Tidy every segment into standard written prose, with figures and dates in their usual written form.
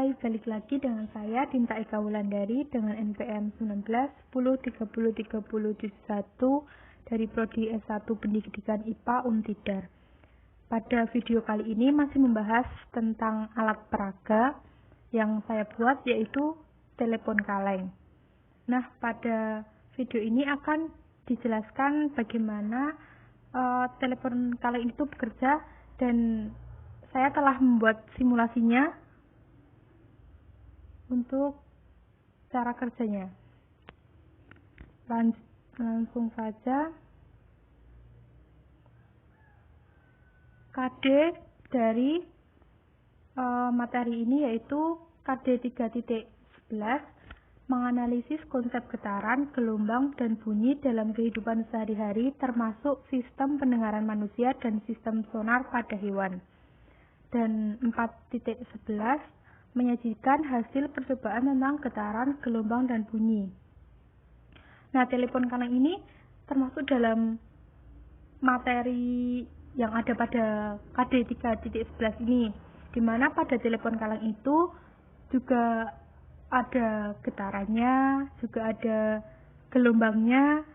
Hai, balik lagi dengan saya Dinta Eka Wulandari dengan NPM 19 10 30 30 71 dari Prodi S1 Pendidikan IPA Untidar. Pada video kali ini masih membahas tentang alat peraga yang saya buat, yaitu telepon kaleng. Nah, pada video ini akan dijelaskan bagaimana telepon kaleng itu bekerja, dan saya telah membuat simulasinya untuk cara kerjanya. Langsung saja. KD dari materi ini yaitu KD 3.11, menganalisis konsep getaran, gelombang, dan bunyi dalam kehidupan sehari-hari termasuk sistem pendengaran manusia dan sistem sonar pada hewan. Dan 4.11 menyajikan hasil percobaan tentang getaran, gelombang, dan bunyi. Nah, telepon kaleng ini termasuk dalam materi yang ada pada KD 3.11 ini, di mana pada telepon kaleng itu juga ada getarannya, juga ada gelombangnya,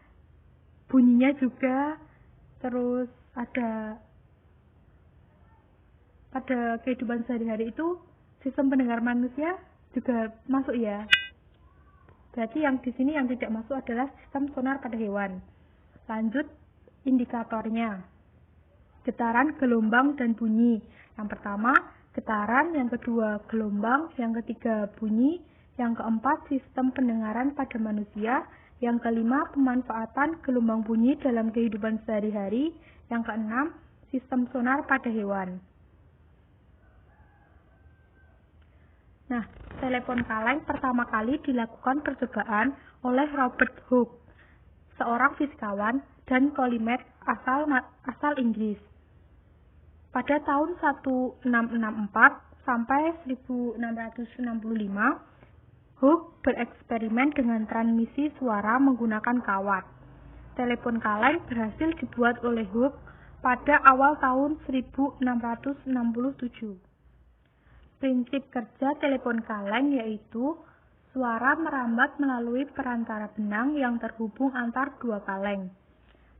bunyinya juga, terus ada pada kehidupan sehari-hari itu sistem pendengar manusia juga masuk ya. Berarti yang di sini yang tidak masuk adalah sistem sonar pada hewan. Lanjut indikatornya. Getaran, gelombang, dan bunyi. Yang pertama getaran, yang kedua gelombang, yang ketiga bunyi, yang keempat sistem pendengaran pada manusia, yang kelima pemanfaatan gelombang bunyi dalam kehidupan sehari-hari, yang keenam sistem sonar pada hewan. Nah, telepon kaleng pertama kali dilakukan percobaan oleh Robert Hooke, seorang fisikawan dan polimet asal Inggris. Pada tahun 1664 sampai 1665, Hooke bereksperimen dengan transmisi suara menggunakan kawat. Telepon kaleng berhasil dibuat oleh Hooke pada awal tahun 1667. Prinsip kerja telepon kaleng yaitu suara merambat melalui perantara benang yang terhubung antar dua kaleng.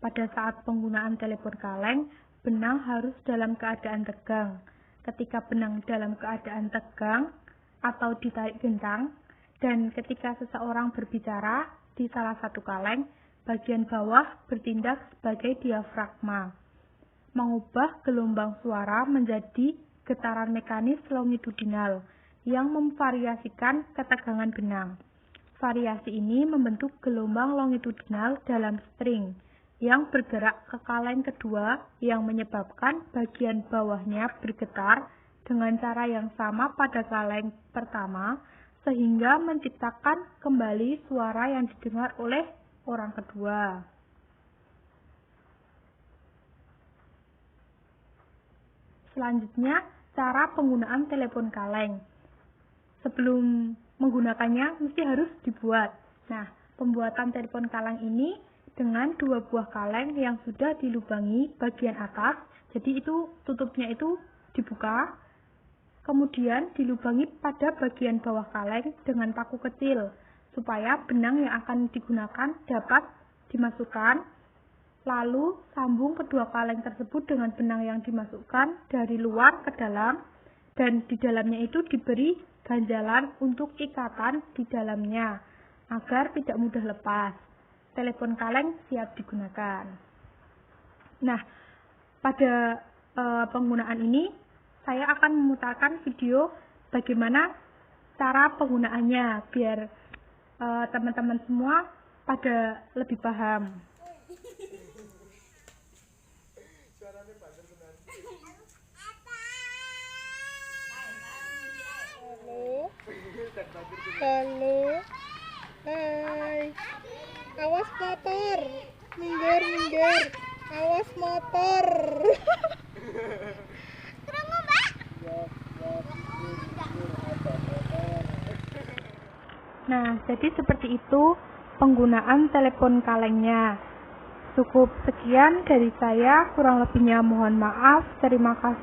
Pada saat penggunaan telepon kaleng, benang harus dalam keadaan tegang. Ketika benang dalam keadaan tegang atau ditarik gentang, dan ketika seseorang berbicara di salah satu kaleng, bagian bawah bertindak sebagai diafragma, mengubah gelombang suara menjadi getaran mekanis longitudinal yang memvariasikan ketegangan benang. Variasi ini membentuk gelombang longitudinal dalam string yang bergerak ke kaleng kedua, yang menyebabkan bagian bawahnya bergetar dengan cara yang sama pada kaleng pertama, sehingga menciptakan kembali suara yang didengar oleh orang kedua. Selanjutnya, cara penggunaan telepon kaleng. Sebelum menggunakannya mesti harus dibuat. Nah, pembuatan telepon kaleng ini dengan dua buah kaleng yang sudah dilubangi bagian atas, jadi itu tutupnya itu dibuka, kemudian dilubangi pada bagian bawah kaleng dengan paku kecil, supaya benang yang akan digunakan dapat dimasukkan. Lalu sambung kedua kaleng tersebut dengan benang yang dimasukkan dari luar ke dalam, dan di dalamnya itu diberi ganjalan untuk ikatan di dalamnya agar tidak mudah lepas. Telepon kaleng siap digunakan. Nah, pada penggunaan ini saya akan memutarkan video bagaimana cara penggunaannya biar teman-teman semua pada lebih paham. Halo, hai, awas motor, minggir, awas motor. Tunggu, Mbak. Nah, jadi seperti itu penggunaan telepon kalengnya. Cukup sekian dari saya, kurang lebihnya mohon maaf. Terima kasih.